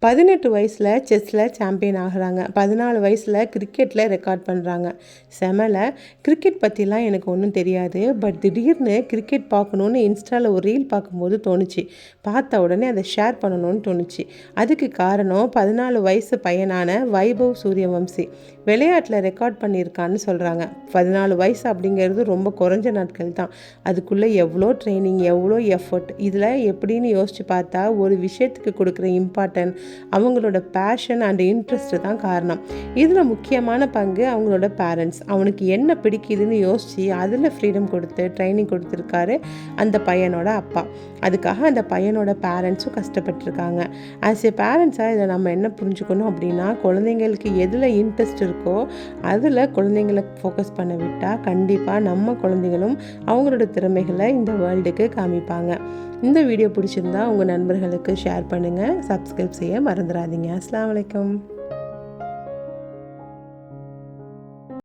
18 வயசில் செஸ்ஸில் சாம்பியன் ஆகுறாங்க. 14 வயசில் கிரிக்கெட்டில் ரெக்கார்ட் பண்ணுறாங்க. செமல. கிரிக்கெட் பற்றிலாம் எனக்கு ஒன்றும் தெரியாது. பட் திடீர்னு கிரிக்கெட் பார்க்கணுன்னு இன்ஸ்டாவில் ஒரு ரீல் பார்க்கும்போது தோணுச்சு. பார்த்த உடனே அதை ஷேர் பண்ணணும்னு தோணுச்சு. அதுக்கு காரணம் 14 வயசு பையனான வைபவ் சூரியவம்சி விளையாட்டில் ரெக்கார்ட் பண்ணியிருக்கான்னு சொல்கிறாங்க. 14 வயசு அப்படிங்கிறது ரொம்ப குறைஞ்ச நாட்கள் தான். அதுக்குள்ளே எவ்வளோ ட்ரைனிங், எவ்வளோ எஃபர்ட். இதில் எப்படின்னு யோசித்து பார்த்தா ஒரு விஷயத்துக்கு கொடுக்குற இம்பார்ட்டன்ட், அவங்களோட பேஷன் அண்ட் இன்ட்ரெஸ்ட்டு தான் காரணம். இதில் முக்கியமான பங்கு அவங்களோட பேரண்ட்ஸ். அவனுக்கு என்ன பிடிக்குதுன்னு யோசித்து அதில் ஃப்ரீடம் கொடுத்து ட்ரைனிங் கொடுத்துருக்காரு அந்த பையனோட அப்பா. அதுக்காக அந்த பையனோட பேரண்ட்ஸும் கஷ்டப்பட்டுருக்காங்க. ஆஸ் ஏ பேரண்ட்ஸாக இதை நம்ம என்ன புரிஞ்சுக்கணும் அப்படின்னா, குழந்தைங்களுக்கு எதில் இன்ட்ரெஸ்ட் இருக்கோ அதில் குழந்தைங்களை ஃபோக்கஸ் பண்ண விட்டால் கண்டிப்பாக நம்ம குழந்தைகளும் அவங்களோட திறமைகளை இந்த வேர்ல்டுக்கு காமிப்பாங்க. இந்த வீடியோ பிடிச்சிருந்தா உங்கள் நண்பர்களுக்கு ஷேர் பண்ணுங்கள். சப்ஸ்கிரைப் செய்ய மறந்துடாதீங்க. அஸ்ஸலாமு அலைக்கும்.